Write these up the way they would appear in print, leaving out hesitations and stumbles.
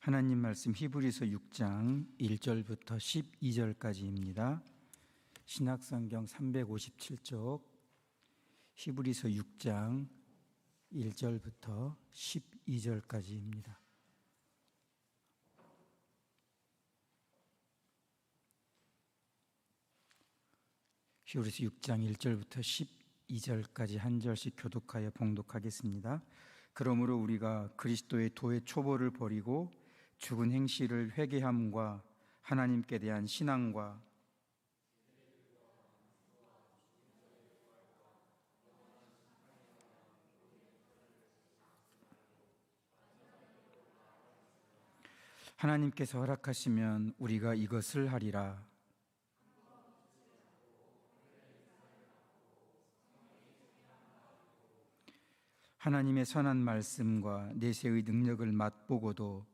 하나님 말씀 히브리서 6장 1절부터 12절까지입니다. 신약성경 357쪽 히브리서 6장 1절부터 12절까지입니다. 히브리서 6장 1절부터 12절까지 한 절씩 교독하여 봉독하겠습니다. 그러므로 우리가 그리스도의 도의 초보를 버리고 죽은 행실을 회개함과 하나님께 대한 신앙과 하나님께서 허락하시면 우리가 이것을 하리라. 하나님의 선한 말씀과 내세의 능력을 맛보고도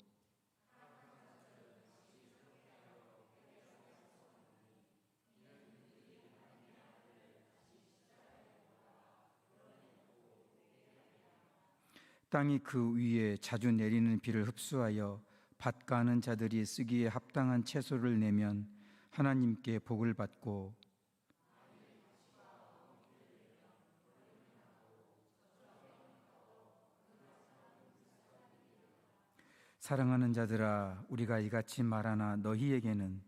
땅이 그 위에 자주 내리는 비를 흡수하여 밭 가는 자들이 쓰기에 합당한 채소를 내면 하나님께 복을 받고 사랑하는 자들아, 우리가 이같이 말하나 너희에게는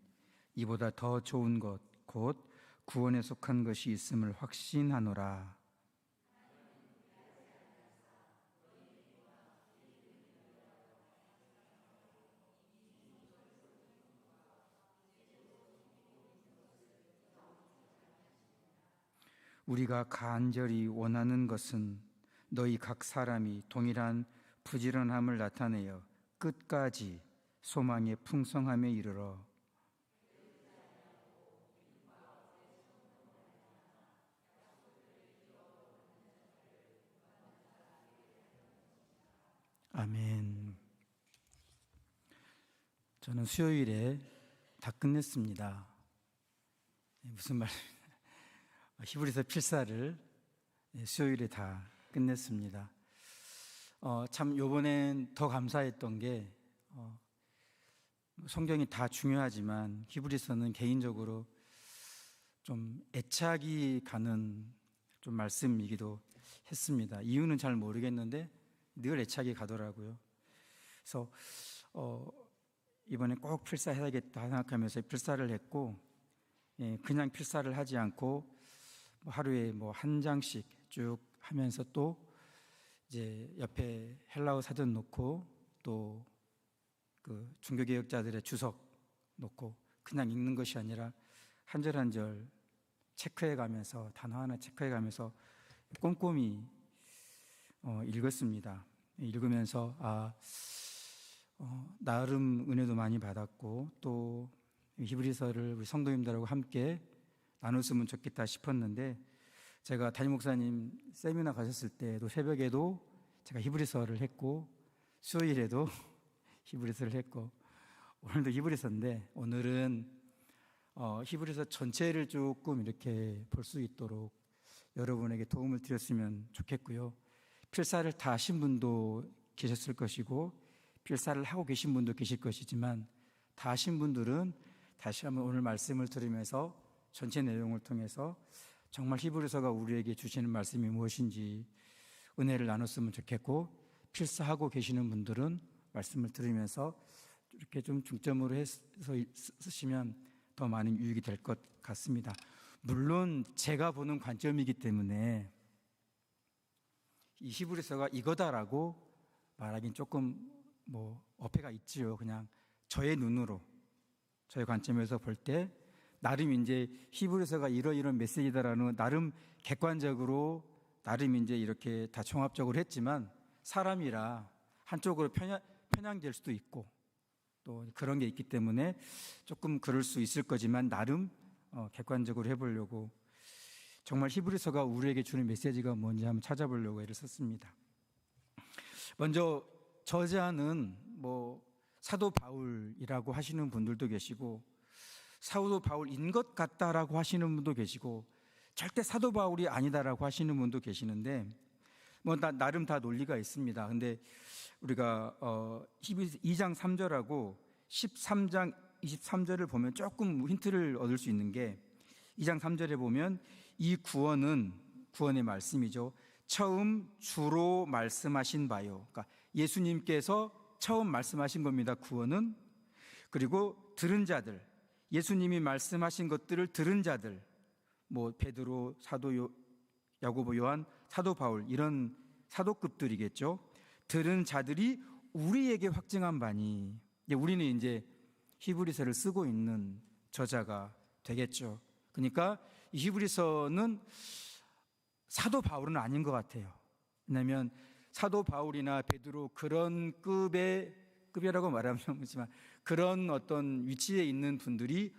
이보다 더 좋은 것, 곧 구원에 속한 것이 있음을 확신하노라. 우리가 간절히 원하는 것은 너희 각 사람이 동일한 부지런함을 나타내어 끝까지 소망의 풍성함에 이르러 아멘. 저는 수요일에 다 끝냈습니다. 무슨 말입니까? 히브리서 필사를 수요일에 다 끝냈습니다. 참 요번엔 더 감사했던 게 성경이 다 중요하지만 히브리서는 개인적으로 좀 애착이 가는 좀 말씀이기도 했습니다. 이유는 잘 모르겠는데 늘 애착이 가더라고요. 그래서 이번에 꼭 필사해야겠다 생각하면서 필사를 했고, 그냥 필사를 하지 않고 하루에 한 장씩 쭉 하면서 또 이제 옆에 헬라어 사전 놓고 또 그 종교개혁자들의 주석 놓고 그냥 읽는 것이 아니라 한 절 한 절 체크해 가면서 단어 하나 체크해 가면서 꼼꼼히 읽었습니다. 읽으면서 나름 은혜도 많이 받았고 또 히브리서를 우리 성도님들하고 함께 나눴으면 좋겠다 싶었는데, 제가 담임 목사님 세미나 가셨을 때도 새벽에도 제가 히브리서를 했고 수요일에도 히브리서를 했고 오늘도 히브리서인데, 오늘은 히브리서 전체를 조금 이렇게 볼 수 있도록 여러분에게 도움을 드렸으면 좋겠고요. 필사를 다 하신 분도 계셨을 것이고 필사를 하고 계신 분도 계실 것이지만, 다 하신 분들은 다시 한번 오늘 말씀을 들으면서 전체 내용을 통해서 정말 히브리서가 우리에게 주시는 말씀이 무엇인지 은혜를 나눴으면 좋겠고, 필사하고 계시는 분들은 말씀을 들으면서 이렇게 좀 중점으로 해서 쓰시면 더 많은 유익이 될 것 같습니다. 물론 제가 보는 관점이기 때문에 이 히브리서가 이거다라고 말하기는 조금 어폐가 있지요. 그냥 저의 눈으로, 저의 관점에서 볼 때 나름 이제 히브리서가 이런 메시지다라는 나름 객관적으로 나름 이제 이렇게 다 종합적으로 했지만, 사람이라 한쪽으로 편향될 수도 있고 또 그런 게 있기 때문에 조금 그럴 수 있을 거지만 나름 객관적으로 해보려고, 정말 히브리서가 우리에게 주는 메시지가 뭔지 한번 찾아보려고 애를 썼습니다. 먼저 저자는 사도 바울이라고 하시는 분들도 계시고 사도 바울인 것 같다라고 하시는 분도 계시고 절대 사도 바울이 아니다라고 하시는 분도 계시는데, 뭐 나름 다 논리가 있습니다. 근데 우리가 2장 3절하고 13장 23절을 보면 조금 힌트를 얻을 수 있는 게 2장 3절에 보면 이 구원의 말씀이죠. 처음 주로 말씀하신 바요. 그러니까 예수님께서 처음 말씀하신 겁니다. 구원은. 그리고 들은 자들, 예수님이 말씀하신 것들을 들은 자들, 뭐 베드로, 사도 야고보, 요한, 사도 바울 이런 사도급들이겠죠. 들은 자들이 우리에게 확증한 바니, 우리는 이제 히브리서를 쓰고 있는 저자가 되겠죠. 그러니까 이 히브리서는 사도 바울은 아닌 것 같아요. 왜냐하면 사도 바울이나 베드로 그런 급이라고 말하면 그렇지만 그런 어떤 위치에 있는 분들이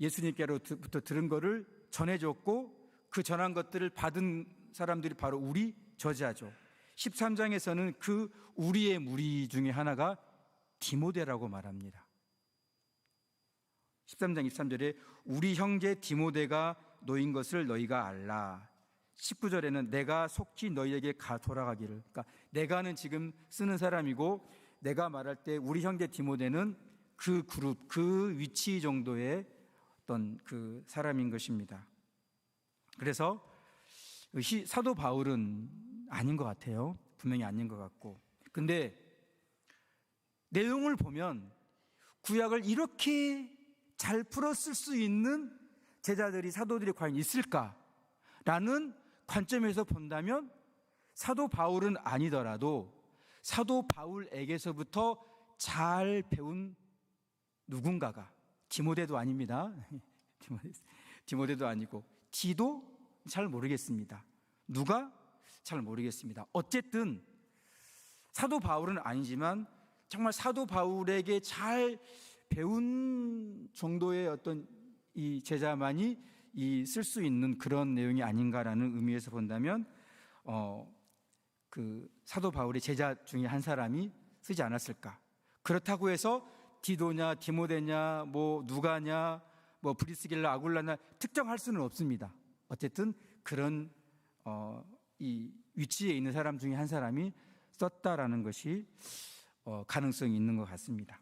예수님께로부터 들은 것을 전해줬고 그 전한 것들을 받은 사람들이 바로 우리 저자죠. 13장에서는 그 우리의 무리 중에 하나가 디모데라고 말합니다. 13장 23절에 우리 형제 디모데가 너인 것을 너희가 알라. 19절에는 내가 속히 너희에게 돌아가기를. 그러니까 내가는 지금 쓰는 사람이고 내가 말할 때 우리 형제 디모데는 그 그룹, 그 위치 정도의 어떤 그 사람인 것입니다. 그래서 사도 바울은 아닌 것 같아요. 분명히 아닌 것 같고. 근데 내용을 보면 구약을 이렇게 잘 풀었을 수 있는 제자들이, 사도들이 과연 있을까라는 관점에서 본다면 사도 바울은 아니더라도 사도 바울에게서부터 잘 배운 누군가가, 디모데도 아닙니다. 디모데도 아니고 디도 잘 모르겠습니다. 누가? 잘 모르겠습니다. 어쨌든 사도 바울은 아니지만 정말 사도 바울에게 잘 배운 정도의 어떤 이 제자만이 쓸 수 있는 그런 내용이 아닌가라는 의미에서 본다면 그 사도 바울의 제자 중에 한 사람이 쓰지 않았을까. 그렇다고 해서 디도냐 디모데냐 뭐 누가냐 뭐 브리스길라 아굴라냐 특정할 수는 없습니다. 어쨌든 그런 이 위치에 있는 사람 중에 한 사람이 썼다라는 것이 가능성이 있는 것 같습니다.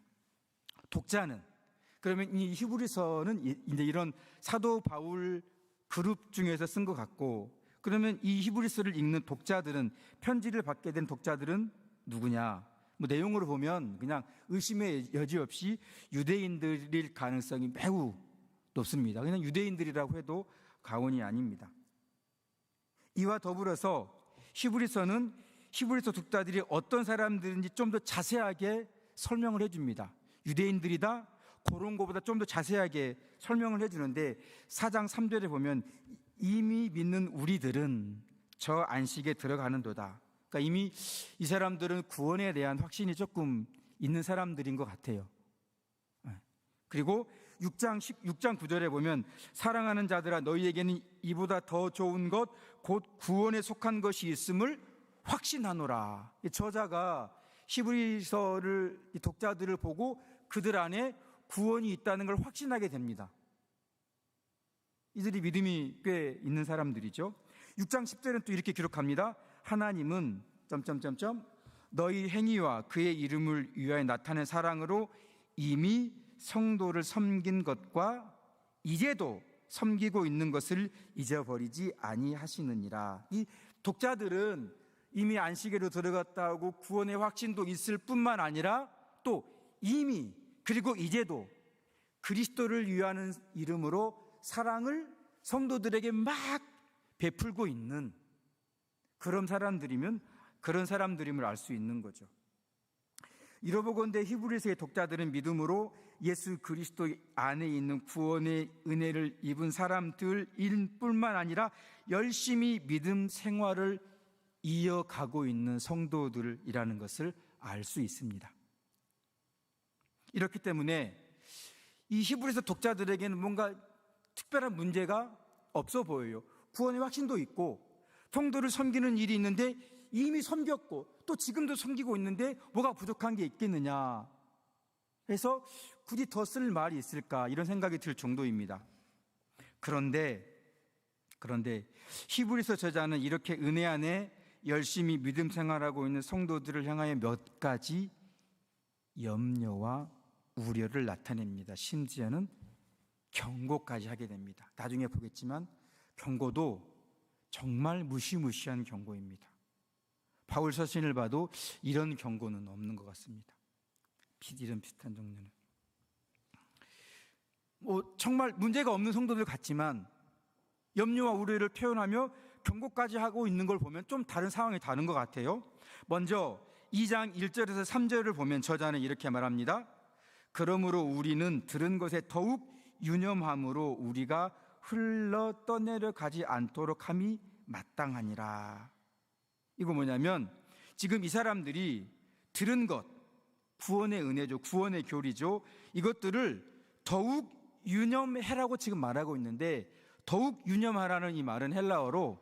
독자는, 그러면 이 히브리서는 이제 이런 사도 바울 그룹 중에서 쓴 것 같고, 그러면 이 히브리서를 읽는 독자들은, 편지를 받게 된 독자들은 누구냐? 뭐 내용으로 보면 그냥 의심의 여지 없이 유대인들일 가능성이 매우 높습니다. 그냥 유대인들이라고 해도 과언이 아닙니다. 이와 더불어서 히브리서는 히브리서 독자들이 어떤 사람들인지 좀 더 자세하게 설명을 해줍니다. 유대인들이다? 그런 것보다 좀 더 자세하게 설명을 해주는데 4장 3절에 보면 이미 믿는 우리들은 저 안식에 들어가는도다. 그러니까 이미 이 사람들은 구원에 대한 확신이 조금 있는 사람들인 것 같아요. 그리고 6장 9절에 보면 사랑하는 자들아 너희에게는 이보다 더 좋은 것 곧 구원에 속한 것이 있음을 확신하노라. 저자가 히브리서를 독자들을 보고 그들 안에 구원이 있다는 걸 확신하게 됩니다. 이들이 믿음이 꽤 있는 사람들이죠. 6장 10절은 또 이렇게 기록합니다. 하나님은 너희 행위와 그의 이름을 위하여 나타낸 사랑으로 이미 성도를 섬긴 것과 이제도 섬기고 있는 것을 잊어버리지 아니하시느니라. 이 독자들은 이미 안식에로 들어갔다고 구원의 확신도 있을 뿐만 아니라 또 이미 그리고 이제도 그리스도를 위하는 이름으로 사랑을 성도들에게 막 베풀고 있는 그런 사람들임을 알 수 있는 거죠. 이러보건대 히브리서의 독자들은 믿음으로 예수 그리스도 안에 있는 구원의 은혜를 입은 사람들일 뿐만 아니라 열심히 믿음 생활을 이어가고 있는 성도들이라는 것을 알 수 있습니다. 이렇기 때문에 이 히브리서 독자들에게는 뭔가 특별한 문제가 없어 보여요. 구원의 확신도 있고 성도를 섬기는 일이 있는데 이미 섬겼고 또 지금도 섬기고 있는데 뭐가 부족한 게 있겠느냐 해서 굳이 더 쓸 말이 있을까 이런 생각이 들 정도입니다. 그런데 히브리서 저자는 이렇게 은혜 안에 열심히 믿음 생활하고 있는 성도들을 향하여 몇 가지 염려와 우려를 나타냅니다. 심지어는 경고까지 하게 됩니다. 나중에 보겠지만 경고도 정말 무시무시한 경고입니다. 바울 서신을 봐도 이런 경고는 없는 것 같습니다. 이런 비슷한 종류는 정말 문제가 없는 성도들 같지만 염려와 우려를 표현하며 경고까지 하고 있는 걸 보면 좀 다른 상황이 다른 것 같아요. 먼저 2장 1절에서 3절을 보면 저자는 이렇게 말합니다. 그러므로 우리는 들은 것에 더욱 유념함으로 우리가 흘러 떠내려 가지 않도록 함이 마땅하니라. 이거 뭐냐면 지금 이 사람들이 들은 것, 구원의 은혜죠, 구원의 교리죠, 이것들을 더욱 유념해라고 지금 말하고 있는데, 더욱 유념하라는 이 말은 헬라어로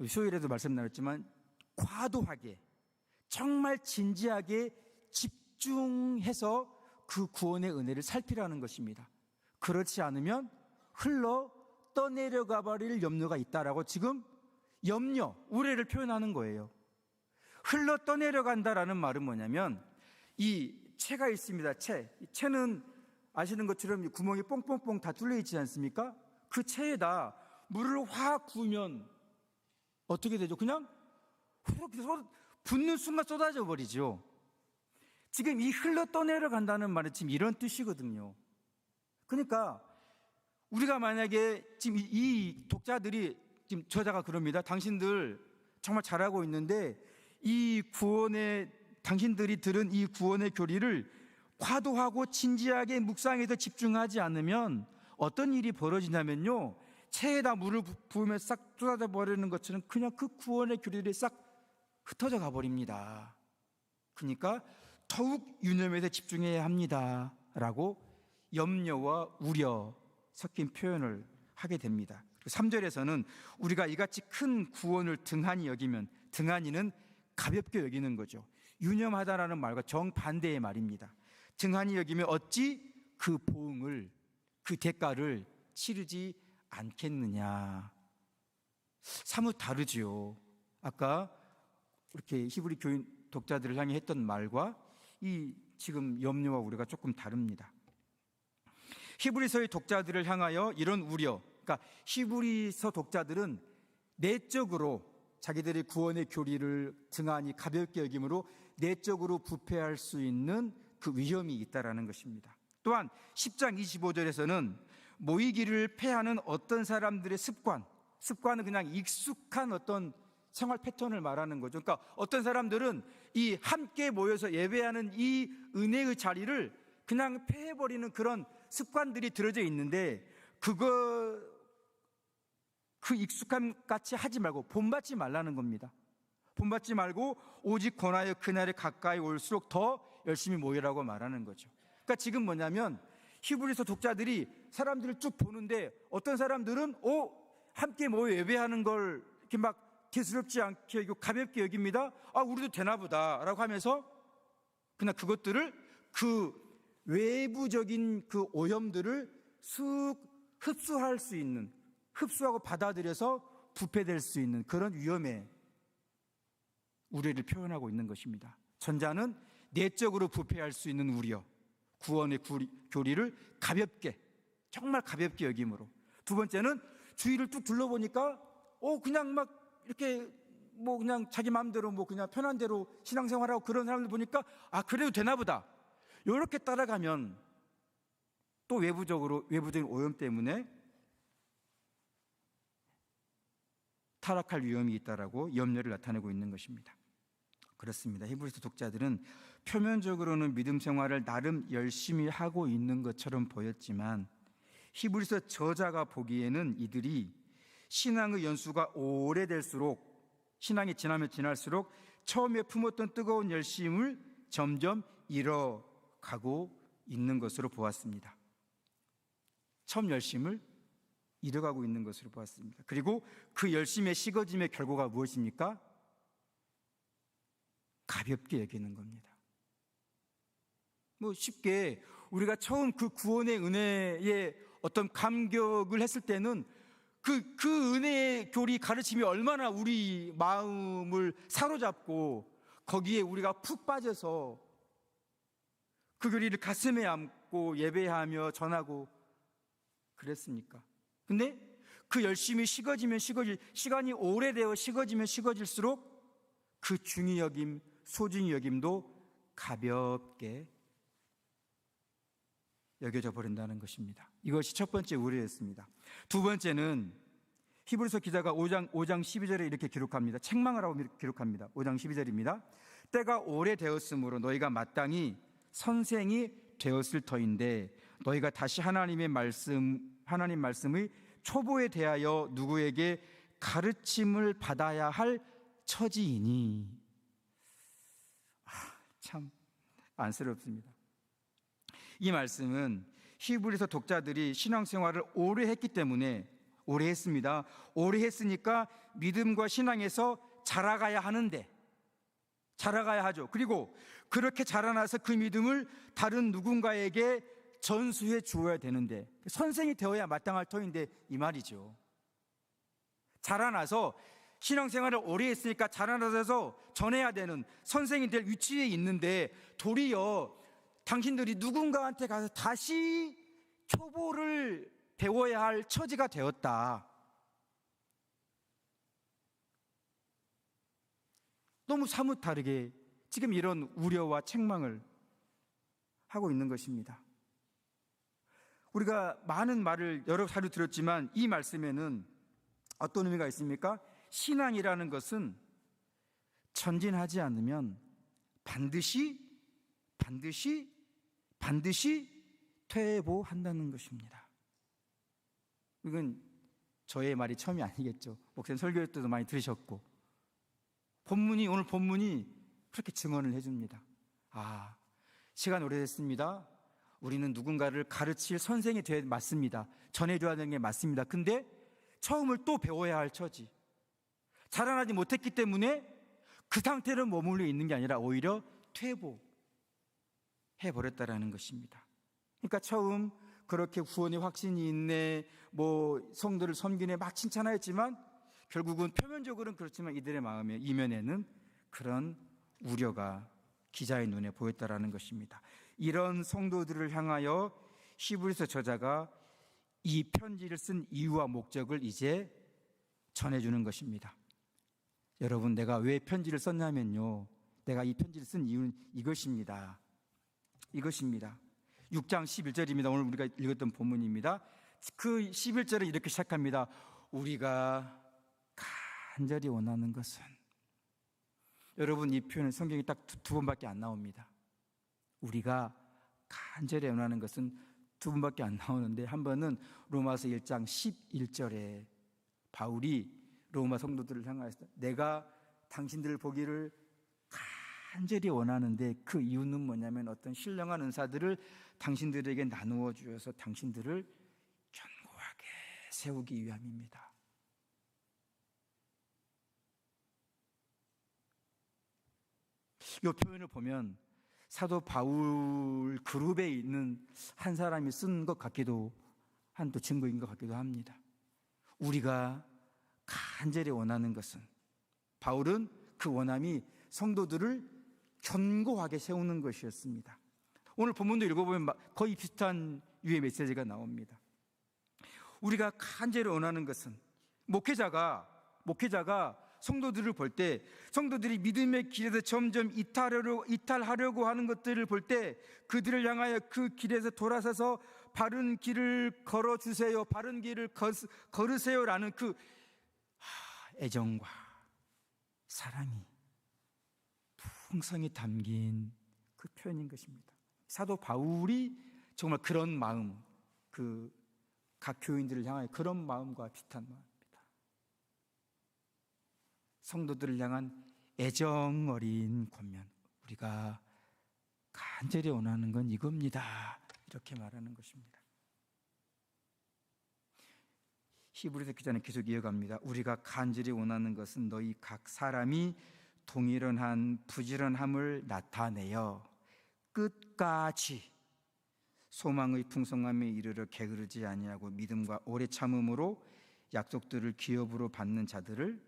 수요일에도 말씀 나눴지만 과도하게, 정말 진지하게 집중해서 그 구원의 은혜를 살피라는 것입니다. 그렇지 않으면 흘러 떠내려가 버릴 염려가 있다라고 지금 염려, 우려를 표현하는 거예요. 흘러 떠내려간다라는 말은 뭐냐면 이 채가 있습니다. 채는 아시는 것처럼 구멍이 뽕뽕뽕 다 뚫려 있지 않습니까? 그 채에다 물을 확 부으면 어떻게 되죠? 그냥 붓는 순간 쏟아져 버리죠. 지금 이 흘러 떠내려간다는 말은 지금 이런 뜻이거든요. 그러니까 우리가 만약에 지금 이 독자들이, 지금 저자가 그럽니다. 당신들 정말 잘하고 있는데 이 구원의, 당신들이 들은 이 구원의 교리를 과도하고 진지하게 묵상해서 집중하지 않으면 어떤 일이 벌어지냐면요, 채에다 물을 부으면 싹 쏟아져 버리는 것처럼 그냥 그 구원의 교리들이 싹 흩어져 가버립니다. 그러니까 더욱 유념해서 집중해야 합니다 라고 염려와 우려 섞인 표현을 하게 됩니다. 3절에서는 우리가 이같이 큰 구원을 등한히 여기면, 등한히는 가볍게 여기는 거죠. 유념하다라는 말과 정반대의 말입니다. 등한히 여기면 어찌 그 보응을, 그 대가를 치르지 않겠느냐. 사뭇 다르지요. 아까 이렇게 히브리 교인 독자들을 향해 했던 말과 이 지금 염려와 우려가 조금 다릅니다. 히브리서의 독자들을 향하여 이런 우려, 그러니까 히브리서 독자들은 내적으로 자기들의 구원의 교리를 등한히 가볍게 여김으로 내적으로 부패할 수 있는 그 위험이 있다라는 것입니다. 또한 10장 25절에서는 모이기를 패하는 어떤 사람들의 습관은 그냥 익숙한 어떤 생활 패턴을 말하는 거죠. 그러니까 어떤 사람들은 이 함께 모여서 예배하는 이 은혜의 자리를 그냥 패해버리는 그런 습관들이 들어져 있는데, 그 익숙함 같이 하지 말고 본받지 말라는 겁니다. 본받지 말고 오직 권하여 그날에 가까이 올수록 더 열심히 모이라고 말하는 거죠. 그러니까 지금 뭐냐면 히브리서 독자들이 사람들을 쭉 보는데 어떤 사람들은 함께 모여 예배하는 걸 이렇게 막 개스럽지 않게 여기고 가볍게 여깁니다. 우리도 되나 보다 라고 하면서 그냥 그것들을, 그 외부적인 그 오염들을 쑥 흡수할 수 있는, 흡수하고 받아들여서 부패될 수 있는 그런 위험에 우려를 표현하고 있는 것입니다. 전자는 내적으로 부패할 수 있는 우려, 구원의 교리를 가볍게, 정말 가볍게 여김으로. 두 번째는 주위를 쭉 둘러보니까 그냥 막 이렇게 그냥 자기 마음대로 그냥 편한 대로 신앙생활하고 그런 사람들 보니까 그래도 되나 보다, 이렇게 따라가면 또 외부적인 오염 때문에 타락할 위험이 있다라고 염려를 나타내고 있는 것입니다. 그렇습니다. 히브리서 독자들은 표면적으로는 믿음 생활을 나름 열심히 하고 있는 것처럼 보였지만 히브리서 저자가 보기에는 이들이 신앙의 연수가 오래될수록, 신앙이 지나면 지날수록 처음에 품었던 뜨거운 열심을 점점 잃어가고 있는 것으로 보았습니다. 처음 열심을 잃어가고 있는 것으로 보았습니다. 그리고 그 열심의 식어짐의 결과가 무엇입니까? 가볍게 여기는 겁니다. 쉽게 우리가 처음 그 구원의 은혜에 어떤 감격을 했을 때는 그 은혜의 교리 가르침이 얼마나 우리 마음을 사로잡고 거기에 우리가 푹 빠져서 그 교리를 가슴에 안고 예배하며 전하고 그랬습니까? 근데 그 열심히 시간이 오래되어 식어질수록 그 중히 여김, 소중히 여김도 가볍게 여겨져 버린다는 것입니다. 이것이 첫 번째 우려였습니다. 두 번째는 히브리서 기자가 5장 12절에 이렇게 기록합니다. 책망을 하고 기록합니다. 5장 12절입니다. 때가 오래되었으므로 너희가 마땅히 선생이 되었을 터인데 너희가 다시 하나님 말씀의 초보에 대하여 누구에게 가르침을 받아야 할 처지이니. 참 안쓰럽습니다. 이 말씀은 히브리서 독자들이 신앙생활을 오래 했기 때문에 오래 했습니다. 오래 했으니까 믿음과 신앙에서 자라가야 하는데, 자라가야 하죠. 그리고 그렇게 자라나서 그 믿음을 다른 누군가에게 전수해 주어야 되는데, 선생이 되어야 마땅할 터인데 이 말이죠. 자라나서 신앙생활을 오래 했으니까 자라나서 전해야 되는 선생이 될 위치에 있는데 도리어 당신들이 누군가한테 가서 다시 초보를 배워야 할 처지가 되었다. 너무 사뭇 다르게 지금 이런 우려와 책망을 하고 있는 것입니다. 우리가 많은 말을 여러 차례 들었지만 이 말씀에는 어떤 의미가 있습니까? 신앙이라는 것은 전진하지 않으면 반드시 퇴보한다는 것입니다. 이건 저의 말이 처음이 아니겠죠. 목사님 설교 때도 많이 들으셨고 오늘 본문이 그렇게 증언을 해줍니다. 시간 오래됐습니다. 우리는 누군가를 가르칠 선생이 맞습니다. 전해줘야 되는 게 맞습니다. 근데 처음을 또 배워야 할 처지, 자라나지 못했기 때문에 그 상태로 머물러 있는 게 아니라 오히려 퇴보해버렸다라는 것입니다. 그러니까 처음 그렇게 구원의 확신이 있네, 성도를 섬기네 막 칭찬하였지만 결국은 표면적으로는 그렇지만 이들의 마음의 이면에는 그런 우려가 기자의 눈에 보였다라는 것입니다. 이런 성도들을 향하여 히브리서 저자가 이 편지를 쓴 이유와 목적을 이제 전해주는 것입니다. 여러분, 내가 왜 편지를 썼냐면요, 내가 이 편지를 쓴 이유는 이것입니다. 6장 11절입니다. 오늘 우리가 읽었던 본문입니다. 그 11절은 이렇게 시작합니다. 우리가 간절히 원하는 것은, 여러분, 이 표현은 성경에 딱 두 번밖에 안 나옵니다. 우리가 간절히 원하는 것은 두 번밖에 안 나오는데, 한 번은 로마서 1장 11절에 바울이 로마 성도들을 향하여서 내가 당신들을 보기를 간절히 원하는데 그 이유는 뭐냐면 어떤 신령한 은사들을 당신들에게 나누어 주어서 당신들을 견고하게 세우기 위함입니다. 이 표현을 보면 사도 바울 그룹에 있는 한 사람이 쓴 것 같기도 한 또 증거인 것 같기도 합니다. 우리가 간절히 원하는 것은, 바울은 그 원함이 성도들을 견고하게 세우는 것이었습니다. 오늘 본문도 읽어보면 거의 비슷한 유의 메시지가 나옵니다. 우리가 간절히 원하는 것은, 목회자가 성도들을 볼 때, 성도들이 믿음의 길에서 점점 이탈하려고 하는 것들을 볼 때 그들을 향하여 그 길에서 돌아서서 바른 길을 걸어주세요, 바른 길을 걸으세요라는 그 애정과 사랑이 풍성히 담긴 그 표현인 것입니다. 사도 바울이 정말 그런 마음, 각 교인들을 향하여 그런 마음과 비슷한 마음입니다. 성도들을 향한 애정 어린 권면, 우리가 간절히 원하는 건 이겁니다, 이렇게 말하는 것입니다. 히브리서 기자는 계속 이어갑니다. 우리가 간절히 원하는 것은 너희 각 사람이 동일한 부지런함을 나타내어 끝까지 소망의 풍성함에 이르러 게으르지 아니하고 믿음과 오래 참음으로 약속들을 기업으로 받는 자들을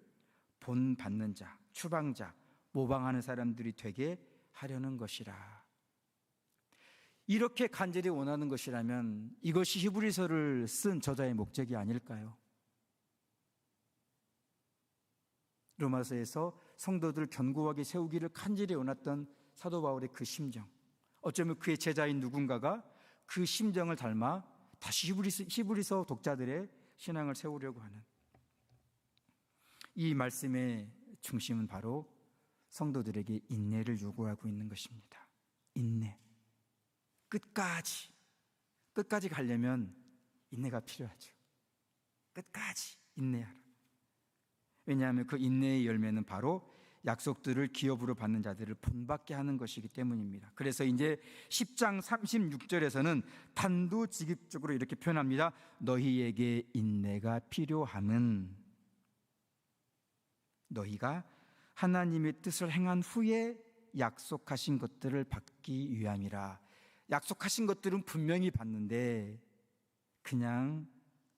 본받는 자, 추방자, 모방하는 사람들이 되게 하려는 것이라. 이렇게 간절히 원하는 것이라면 이것이 히브리서를 쓴 저자의 목적이 아닐까요? 로마서에서 성도들을 견고하게 세우기를 간절히 원했던 사도 바울의 그 심정, 어쩌면 그의 제자인 누군가가 그 심정을 닮아 다시 히브리서 독자들의 신앙을 세우려고 하는 이 말씀의 중심은 바로 성도들에게 인내를 요구하고 있는 것입니다. 인내. 끝까지 가려면 인내가 필요하죠. 끝까지 인내하라. 왜냐하면 그 인내의 열매는 바로 약속들을 기업으로 받는 자들을 본받게 하는 것이기 때문입니다. 그래서 이제 10장 36절에서는 단도직입적으로 이렇게 표현합니다. 너희에게 인내가 필요함은 너희가 하나님의 뜻을 행한 후에 약속하신 것들을 받기 위함이라. 약속하신 것들은 분명히 받는데 그냥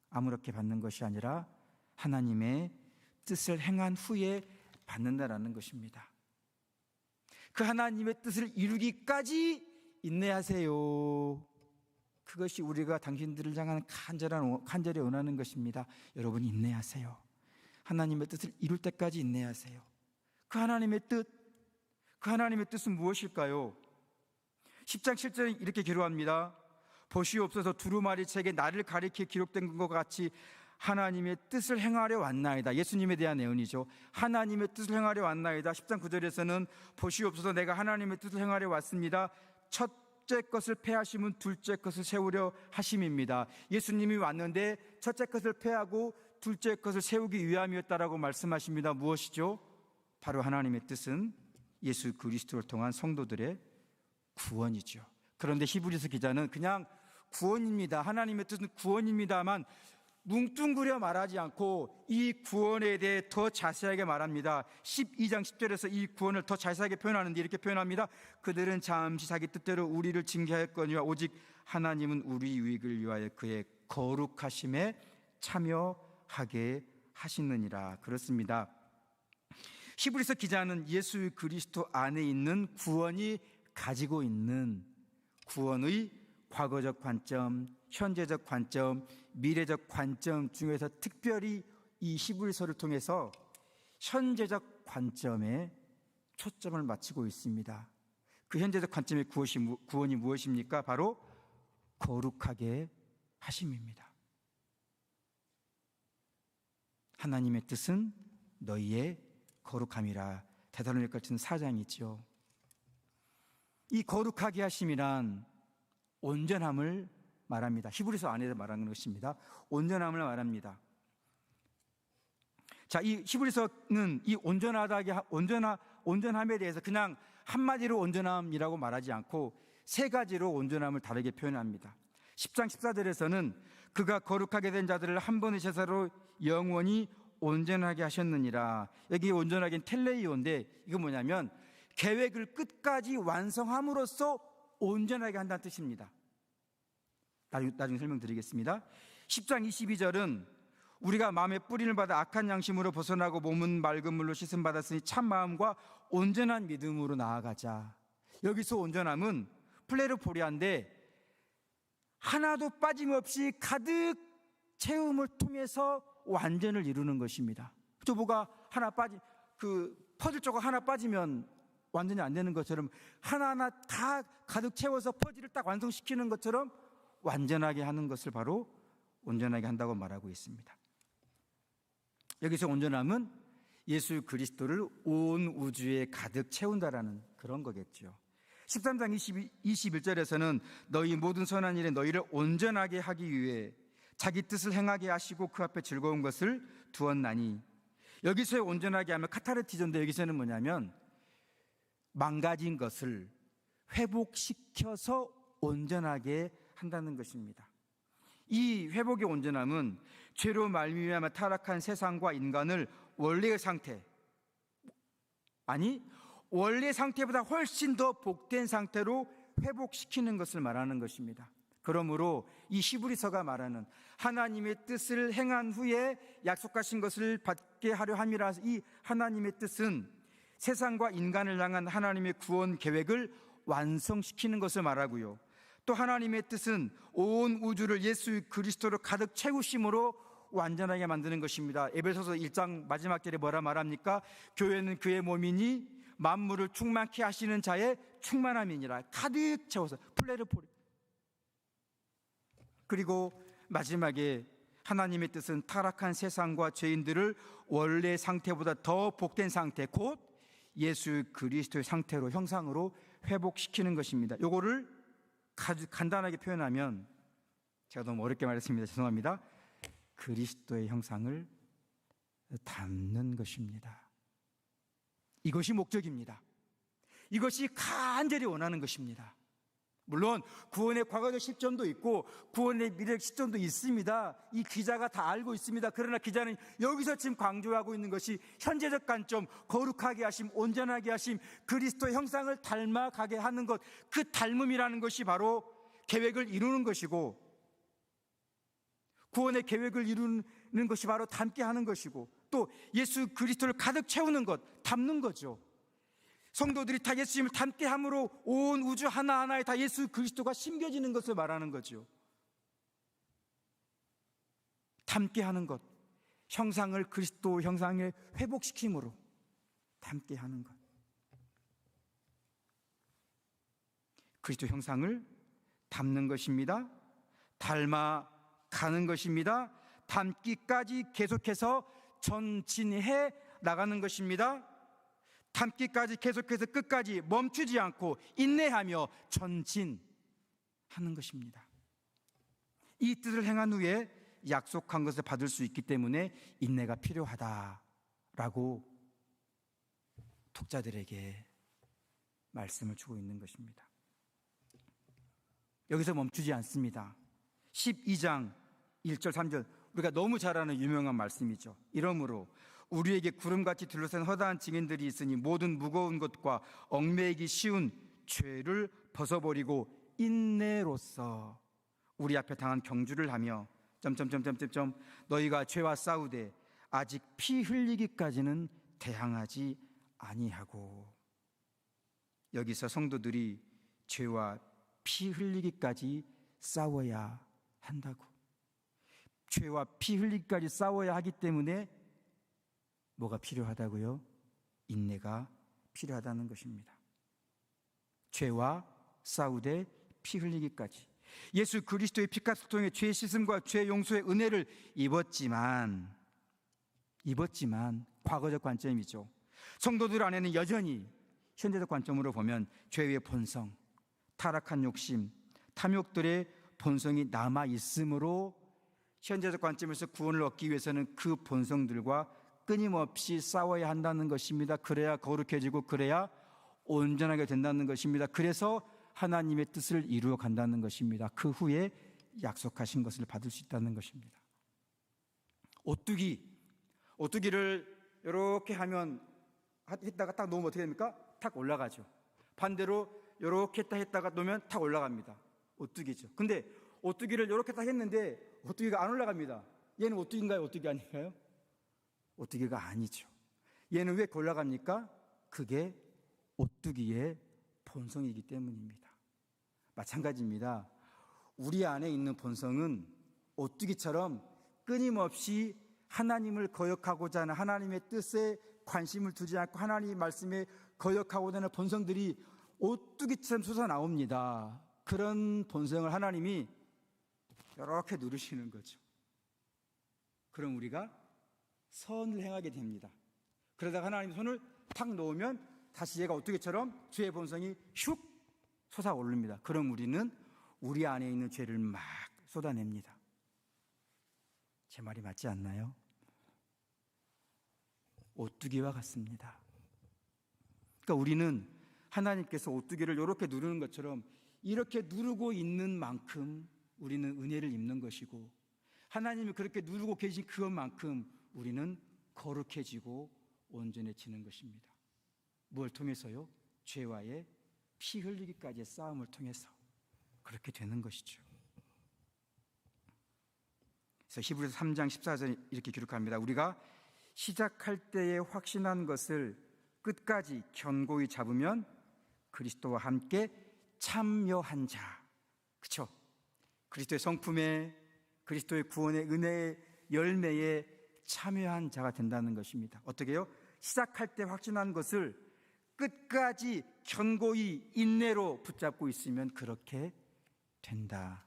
아무렇게 받는 것이 아니라 하나님의 뜻을 행한 후에 받는다라는 것입니다. 그 하나님의 뜻을 이루기까지 인내하세요. 그것이 우리가 당신들을 향한 간절히 원하는 것입니다. 여러분 인내하세요. 하나님의 뜻을 이룰 때까지 인내하세요. 그 하나님의 뜻은 무엇일까요? 10장 7절에 이렇게 기록합니다. 보시옵소서 두루마리 책에 나를 가리켜 기록된 것 같이 하나님의 뜻을 행하려 왔나이다. 예수님에 대한 예언이죠. 하나님의 뜻을 행하려 왔나이다. 10장 9절에서는 보시옵소서 내가 하나님의 뜻을 행하려 왔습니다. 첫째 것을 패하심은 둘째 것을 세우려 하심입니다. 예수님이 왔는데 첫째 것을 패하고 둘째 것을 세우기 위함이었다라고 말씀하십니다. 무엇이죠? 바로 하나님의 뜻은 예수 그리스도를 통한 성도들의 구원이죠. 그런데 히브리서 기자는 그냥 구원입니다. 하나님의 뜻은 구원입니다만 뭉뚱그려 말하지 않고 이 구원에 대해 더 자세하게 말합니다. 12장 10절에서 이 구원을 더 자세하게 표현하는데 이렇게 표현합니다. 그들은 잠시 자기 뜻대로 우리를 징계하였거니와 오직 하나님은 우리 유익을 위하여 그의 거룩하심에 참여하게 하시느니라. 그렇습니다. 히브리서 기자는 예수 그리스도 안에 있는 구원이 가지고 있는 구원의 과거적 관점, 현재적 관점, 미래적 관점 중에서 특별히 이 히브리서를 통해서 현재적 관점에 초점을 맞추고 있습니다. 그 현재적 관점의 구원이 무엇입니까? 바로 거룩하게 하심입니다. 하나님의 뜻은 너희의 거룩함이라. 데살로니가서 4장이죠. 이 거룩하게 하심이란 온전함을 말합니다. 히브리서 안에서 말하는 것입니다. 온전함을 말합니다. 자, 이 히브리서는 이 온전함에 대해서 그냥 한마디로 온전함이라고 말하지 않고 세 가지로 온전함을 다르게 표현합니다. 10장 14절에서는 그가 거룩하게 된 자들을 한 번의 제사로 영원히 온전하게 하셨느니라. 여기 온전하게는 텔레이오인데 이거 뭐냐면 계획을 끝까지 완성함으로써 온전하게 한다는 뜻입니다. 나중에 설명드리겠습니다. 10장 22절은 우리가 마음의 뿌림을 받아 악한 양심으로 벗어나고 몸은 맑은 물로 씻음 받았으니 참 마음과 온전한 믿음으로 나아가자. 여기서 온전함은 플레르포리아인데 하나도 빠짐없이 가득 채움을 통해서 완전을 이루는 것입니다. 저 뭐가 하나 퍼즐 조각 하나 빠지면 완전히 안 되는 것처럼 하나하나 다 가득 채워서 퍼즐을 딱 완성시키는 것처럼 완전하게 하는 것을 바로 온전하게 한다고 말하고 있습니다. 여기서 온전함은 예수 그리스도를 온 우주에 가득 채운다라는 그런 거겠죠. 13장 21절에서는 너희 모든 선한 일에 너희를 온전하게 하기 위해 자기 뜻을 행하게 하시고 그 앞에 즐거운 것을 두었나니. 여기서의 온전하게 하면 카타르티전인데 여기서는 뭐냐면 망가진 것을 회복시켜서 온전하게 한다는 것입니다. 이 회복의 온전함은 죄로 말미암아 타락한 세상과 인간을 원래의 상태보다 훨씬 더 복된 상태로 회복시키는 것을 말하는 것입니다. 그러므로 이 히브리서가 말하는 하나님의 뜻을 행한 후에 약속하신 것을 받게 하려 함이라서, 이 하나님의 뜻은 세상과 인간을 향한 하나님의 구원 계획을 완성시키는 것을 말하고요, 또 하나님의 뜻은 온 우주를 예수 그리스도로 가득 채우심으로 완전하게 만드는 것입니다. 에베소서 1장 마지막 절에 뭐라 말합니까? 교회는 그의 몸이니 만물을 충만케 하시는 자의 충만함이니라. 가득 채워서 플레르포리. 그리고 마지막에 하나님의 뜻은 타락한 세상과 죄인들을 원래 상태보다 더 복된 상태, 곧 예수 그리스도의 상태로, 형상으로 회복시키는 것입니다. 요거를 간단하게 표현하면, 제가 너무 어렵게 말했습니다. 죄송합니다. 그리스도의 형상을 담는 것입니다. 이것이 목적입니다. 이것이 간절히 원하는 것입니다. 물론 구원의 과거적 시점도 있고 구원의 미래적 시점도 있습니다. 이 기자가 다 알고 있습니다. 그러나 기자는 여기서 지금 강조하고 있는 것이 현재적 관점, 거룩하게 하심, 온전하게 하심, 그리스도의 형상을 닮아가게 하는 것, 그 닮음이라는 것이 바로 계획을 이루는 것이고, 구원의 계획을 이루는 것이 바로 닮게 하는 것이고, 또 예수 그리스도를 가득 채우는 것, 담는 거죠. 성도들이 다 예수님을 닮게 함으로 온 우주 하나하나에 다 예수 그리스도가 심겨지는 것을 말하는 거죠. 닮게 하는 것, 형상을 그리스도 형상에 회복시킴으로 닮게 하는 것, 그리스도 형상을 담는 것입니다. 닮아가는 것입니다. 닮기까지 계속해서 전진해 나가는 것입니다. 닮기까지 계속해서 끝까지 멈추지 않고 인내하며 전진하는 것입니다. 이 뜻을 행한 후에 약속한 것을 받을 수 있기 때문에 인내가 필요하다라고 독자들에게 말씀을 주고 있는 것입니다. 여기서 멈추지 않습니다. 12장 1절 3절, 우리가 너무 잘 아는 유명한 말씀이죠. 이러므로 우리에게 구름같이 둘러싼 허다한 증인들이 있으니 모든 무거운 것과 얽매이기 쉬운 죄를 벗어버리고 인내로써 우리 앞에 당한 경주를 하며 너희가 죄와 싸우되 아직 피 흘리기까지는 대항하지 아니하고. 여기서 성도들이 죄와 피 흘리기까지 싸워야 한다고. 죄와 피 흘리기까지 싸워야 하기 때문에 뭐가 필요하다고요? 인내가 필요하다는 것입니다. 죄와 싸우되 피 흘리기까지. 예수 그리스도의 피값을 통해 죄 씻음과 죄 용서의 은혜를 입었지만 과거적 관점이죠. 성도들 안에는 여전히 현재적 관점으로 보면 죄의 본성, 타락한 욕심, 탐욕들의 본성이 남아 있으므로 현재적 관점에서 구원을 얻기 위해서는 그 본성들과 끊임없이 싸워야 한다는 것입니다. 그래야 거룩해지고 그래야 온전하게 된다는 것입니다. 그래서 하나님의 뜻을 이루어 간다는 것입니다. 그 후에 약속하신 것을 받을 수 있다는 것입니다. 오뚜기를 이렇게 하면 했다가 딱 놓으면 어떻게 됩니까? 탁 올라가죠. 반대로 이렇게 했다가 놓으면 탁 올라갑니다. 오뚜기죠. 근데 오뚜기를 이렇게 딱 했는데 오뚜기가 안 올라갑니다. 얘는 오뚜기인가요? 오뚜기 아닌가요? 오뚜기가 아니죠. 얘는 왜 올라갑니까? 그게 오뚜기의 본성이기 때문입니다. 마찬가지입니다. 우리 안에 있는 본성은 오뚜기처럼 끊임없이 하나님을 거역하고자 하는, 하나님의 뜻에 관심을 두지 않고 하나님의 말씀에 거역하고자 하는 본성들이 오뚜기처럼 솟아나옵니다. 그런 본성을 하나님이 이렇게 누르시는 거죠. 그럼 우리가 선을 행하게 됩니다. 그러다가 하나님 손을 탁 놓으면 다시 얘가 오뚜기처럼 죄의 본성이 슉 솟아오릅니다. 그럼 우리는 우리 안에 있는 죄를 막 쏟아냅니다. 제 말이 맞지 않나요? 오뚜기와 같습니다. 그러니까 우리는 하나님께서 오뚜기를 이렇게 누르는 것처럼 이렇게 누르고 있는 만큼 우리는 은혜를 입는 것이고, 하나님이 그렇게 누르고 계신 그것만큼 우리는 거룩해지고 온전해지는 것입니다. 뭘 통해서요? 죄와의 피 흘리기까지의 싸움을 통해서 그렇게 되는 것이죠. 그래서 히브리서 3장 14절 이렇게 기록합니다. 우리가 시작할 때에 확신한 것을 끝까지 견고히 잡으면 그리스도와 함께 참여한 자. 그렇죠? 그리스도의 성품에, 그리스도의 구원의 은혜의 열매에 참여한 자가 된다는 것입니다. 어떻게요? 시작할 때 확신한 것을 끝까지 견고히 인내로 붙잡고 있으면 그렇게 된다는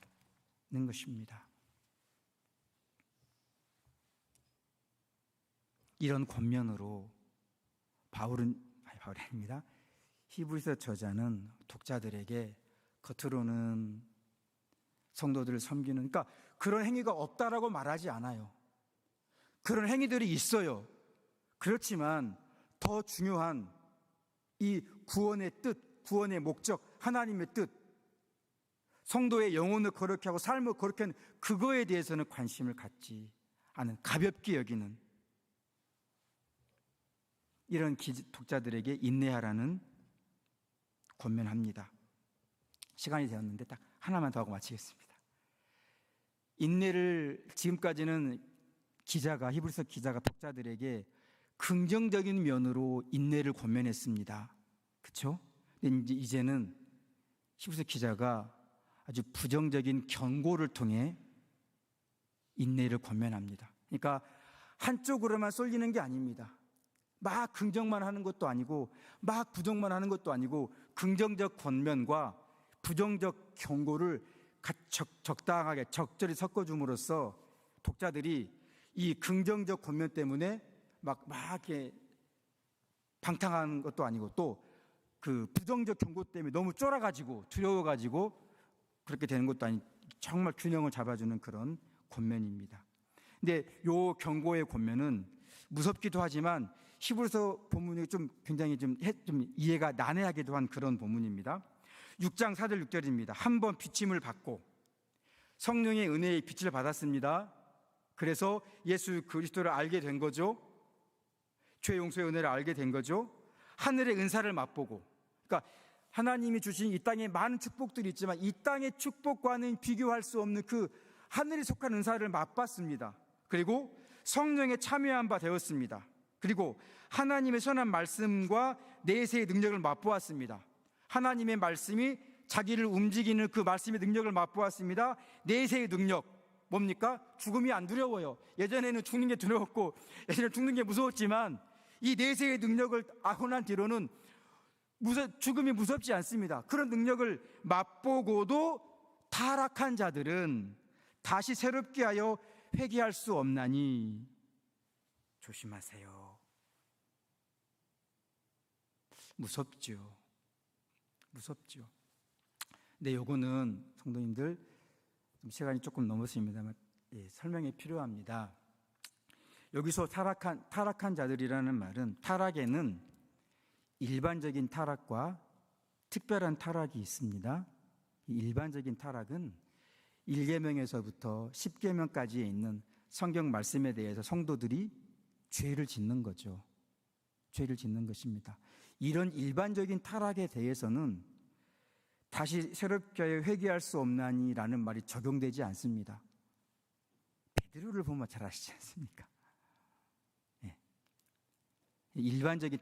것입니다. 이런 권면으로 바울이 아닙니다. 히브리서 저자는 독자들에게 겉으로는 성도들을 섬기는, 그러니까 그런 행위가 없다라고 말하지 않아요. 그런 행위들이 있어요. 그렇지만 더 중요한 이 구원의 뜻, 구원의 목적, 하나님의 뜻, 성도의 영혼을 거룩히 하고 삶을 거룩히 하는 그거에 대해서는 관심을 갖지 않은, 가볍게 여기는 이런 독자들에게 인내하라는 권면합니다. 시간이 되었는데 딱 하나만 더 하고 마치겠습니다. 인내를 지금까지는 히브리서 기자가 독자들에게 긍정적인 면으로 인내를 권면했습니다. 그렇죠? 근데 이제는 히브리서 기자가 아주 부정적인 경고를 통해 인내를 권면합니다. 그러니까 한쪽으로만 쏠리는 게 아닙니다. 막 긍정만 하는 것도 아니고 막 부정만 하는 것도 아니고 긍정적 권면과 부정적 경고를 적당하게 적절히 섞어줌으로써 독자들이 이 긍정적 권면 때문에 막 이렇게 방탕한 것도 아니고 또 그 부정적 경고 때문에 너무 쫄아가지고 두려워가지고 그렇게 되는 것도 아니고 정말 균형을 잡아주는 그런 권면입니다. 근데 요 경고의 권면은 무섭기도 하지만 히브리서 본문이 좀 굉장히 좀 이해가 난해하기도 한 그런 본문입니다. 6장 4절 6절입니다. 한번 비침을 받고 성령의 은혜의 빛을 받았습니다. 그래서 예수 그리스도를 알게 된 거죠. 죄 용서의 은혜를 알게 된 거죠. 하늘의 은사를 맛보고, 그러니까 하나님이 주신 이 땅에 많은 축복들이 있지만 이 땅의 축복과는 비교할 수 없는 그 하늘에 속한 은사를 맛봤습니다. 그리고 성령에 참여한 바 되었습니다. 그리고 하나님의 선한 말씀과 내세의 능력을 맛보았습니다. 하나님의 말씀이 자기를 움직이는 그 말씀의 능력을 맛보았습니다. 내세의 능력 뭡니까? 죽음이 안 두려워요. 예전에는 죽는 게 두려웠고 예전에는 죽는 게 무서웠지만 이 내세의 능력을 알고 난 뒤로는 죽음이 무섭지 않습니다. 그런 능력을 맛보고도 타락한 자들은 다시 새롭게 하여 회개할 수 없나니 조심하세요. 무섭죠. 근데 요거는 성도님들 시간이 조금 넘었습니다만 설명이 필요합니다. 여기서 타락한 자들이라는 말은, 타락에는 일반적인 타락과 특별한 타락이 있습니다. 이 일반적인 타락은 1계명에서부터 10계명까지에 있는 성경 말씀에 대해서 성도들이 죄를 짓는 거죠. 죄를 짓는 것입니다. 이런 일반적인 타락에 대해서는 다시 새롭게 회개할 수 없나니라는 말이 적용되지 않습니다. 베드로를 보면 잘 아시지 않습니까? 네. 일반적인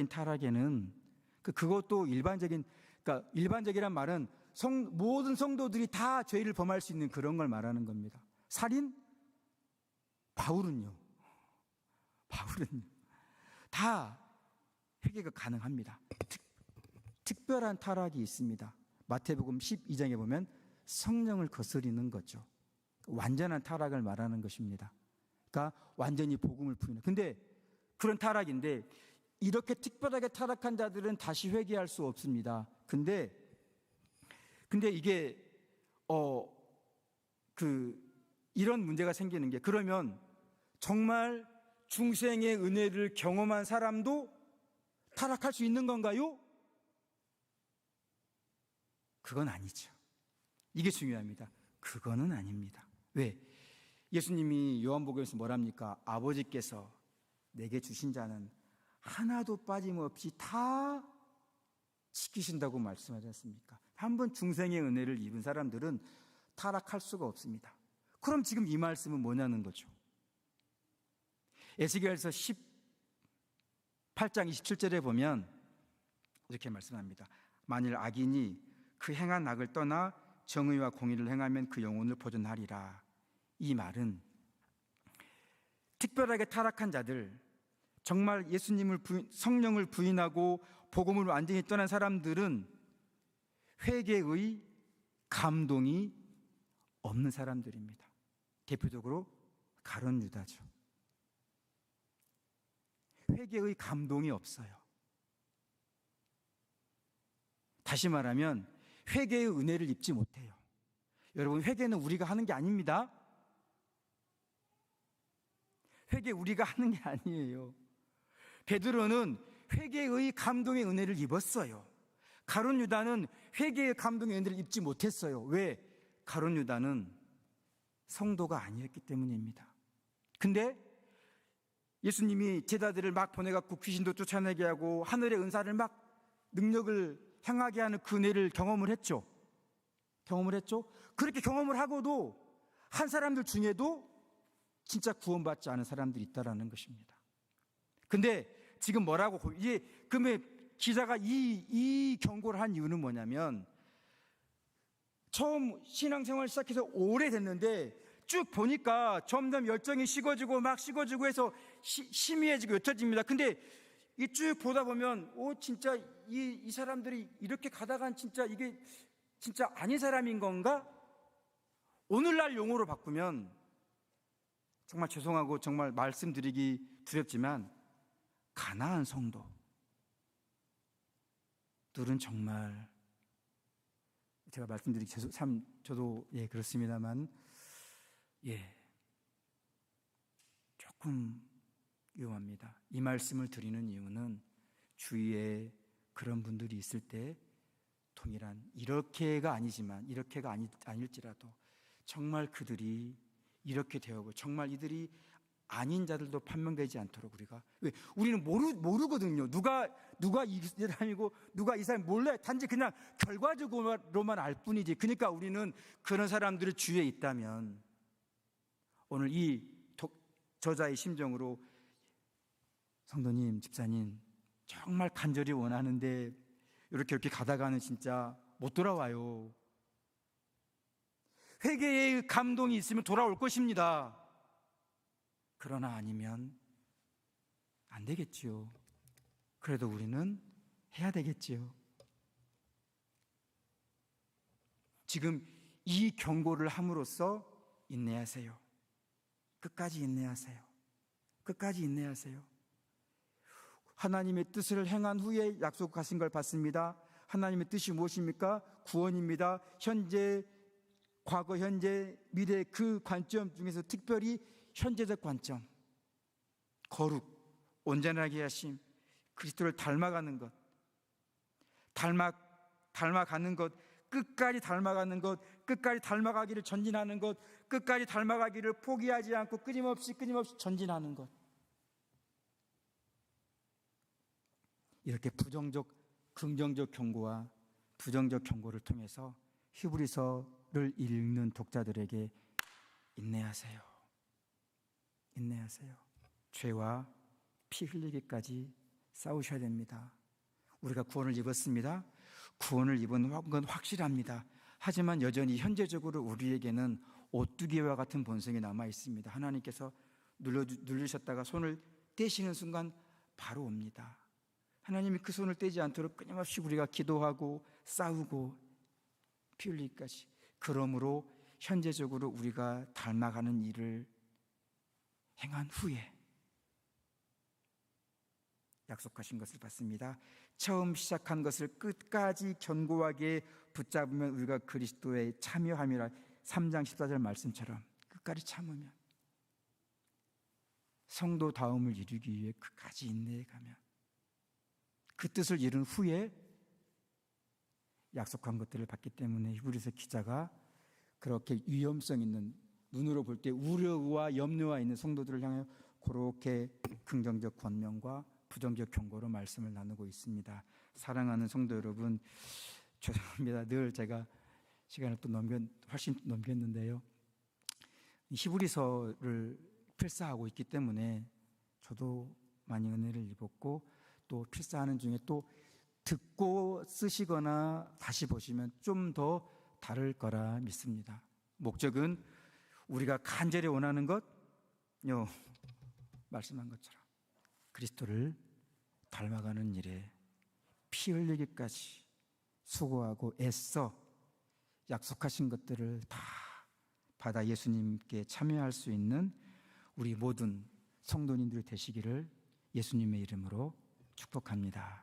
타락에는 그것도 그러니까 일반적이란 말은 모든 성도들이 다 죄를 범할 수 있는 그런 걸 말하는 겁니다. 살인? 바울은요 다 회개가 가능합니다. 특별한 타락이 있습니다. 마태복음 12장에 보면 성령을 거스리는 거죠. 완전한 타락을 말하는 것입니다. 그러니까 완전히 복음을 부인하는. 근데 그런 타락인데 이렇게 특별하게 타락한 자들은 다시 회개할 수 없습니다. 근데 이게 이런 문제가 생기는 게, 그러면 정말 중생의 은혜를 경험한 사람도 타락할 수 있는 건가요? 그건 아니죠. 이게 중요합니다. 그거는 아닙니다. 왜? 예수님이 요한복음에서 뭐랍니까? 아버지께서 내게 주신 자는 하나도 빠짐없이 다 지키신다고 말씀하지 않습니까? 한번 중생의 은혜를 입은 사람들은 타락할 수가 없습니다. 그럼 지금 이 말씀은 뭐냐는 거죠. 에스겔서 18장 27절에 보면 이렇게 말씀합니다. 만일 악인이 그 행한 악을 떠나 정의와 공의를 행하면 그 영혼을 보존하리라. 이 말은 특별하게 타락한 자들, 정말 성령을 부인하고 복음을 완전히 떠난 사람들은 회개의 감동이 없는 사람들입니다. 대표적으로 가룟 유다죠. 회개의 감동이 없어요. 다시 말하면 회개의 은혜를 입지 못해요. 여러분, 회개는 우리가 하는 게 아닙니다. 회개 우리가 하는 게 아니에요. 베드로는 회개의 감동의 은혜를 입었어요. 가룟 유다는 회개의 감동의 은혜를 입지 못했어요. 왜? 가룟 유다는 성도가 아니었기 때문입니다. 근데 예수님이 제자들을 막 보내갖고 귀신도 쫓아내게 하고 하늘의 은사를 막 능력을 행하게 하는 그 은혜를 경험을 했죠. 그렇게 경험을 하고도 한 사람들 중에도 진짜 구원받지 않은 사람들이 있다라는 것입니다. 근데 지금 뭐라고, 그러면 기자가 이 경고를 한 이유는 뭐냐면, 처음 신앙생활 시작해서 오래됐는데 쭉 보니까 점점 열정이 식어지고 해서 심의해지고 옅어집니다. 근데 이 쭉 보다 보면 진짜 이 사람들이 이렇게 가다간 진짜 이게 진짜 아닌 사람인 건가? 오늘날 용어로 바꾸면 정말 죄송하고 정말 말씀드리기 두렵지만 가나안 성도들은 정말, 제가 말씀드리기 참 저도 그렇습니다만 조금 위험합니다. 이 말씀을 드리는 이유는 주위에 그런 분들이 있을 때 동일한, 이렇게가 아닐지라도 정말 그들이 이렇게 되어고 정말 이들이 아닌 자들도 판명되지 않도록 우리는 모르거든요. 누가 이 사람이고 누가 이 사람이 몰라요. 단지 그냥 결과적으로만 알 뿐이지. 그러니까 우리는 그런 사람들이 주위에 있다면 오늘 이 저자의 심정으로, 성도님, 집사님, 정말 간절히 원하는데 이렇게 가다가는 진짜 못 돌아와요. 회개의 감동이 있으면 돌아올 것입니다. 그러나 아니면 안 되겠지요. 그래도 우리는 해야 되겠지요. 지금 이 경고를 함으로써 인내하세요. 끝까지 인내하세요. 하나님의 뜻을 행한 후에 약속하신 걸 받습니다. 하나님의 뜻이 무엇입니까? 구원입니다. 현재, 과거, 현재, 미래, 그 관점 중에서 특별히 현재적 관점, 거룩, 온전하게 하심, 그리스도를 닮아가는 것, 닮아가는 것, 끝까지 닮아가는 것, 끝까지 닮아가기를 전진하는 것, 끝까지 닮아가기를 포기하지 않고 끊임없이 전진하는 것. 이렇게 긍정적 경고와 부정적 경고를 통해서 히브리서를 읽는 독자들에게 인내하세요. 죄와 피 흘리기까지 싸우셔야 됩니다. 우리가 구원을 입었습니다. 구원을 입은 건 확실합니다. 하지만 여전히 현재적으로 우리에게는 오뚜기와 같은 본성이 남아 있습니다. 하나님께서 누르셨다가 손을 떼시는 순간 바로 옵니다. 하나님이 그 손을 떼지 않도록 끊임없이 우리가 기도하고 싸우고 피 흘리기까지. 그러므로 현재적으로 우리가 닮아가는 일을 행한 후에 약속하신 것을 받습니다. 처음 시작한 것을 끝까지 견고하게 붙잡으면 우리가 그리스도에 참여함이라. 3장 14절 말씀처럼 끝까지 참으면, 성도다움을 이루기 위해 끝까지 인내해가면, 그 뜻을 이룬 후에 약속한 것들을 받기 때문에 히브리서 기자가 그렇게 위험성 있는, 눈으로 볼 때 우려와 염려와 있는 성도들을 향해 그렇게 긍정적 권면과 부정적 경고로 말씀을 나누고 있습니다. 사랑하는 성도 여러분, 죄송합니다. 늘 제가 시간을 또 훨씬 넘겼는데요. 히브리서를 필사하고 있기 때문에 저도 많이 은혜를 입었고, 또 필사하는 중에 또 듣고 쓰시거나 다시 보시면 좀 더 다를 거라 믿습니다. 목적은 우리가 간절히 원하는 것요, 말씀한 것처럼 그리스도를 닮아가는 일에 피 흘리기까지 수고하고 애써 약속하신 것들을 다 받아 예수님께 참여할 수 있는 우리 모든 성도님들 되시기를 예수님의 이름으로 축복합니다.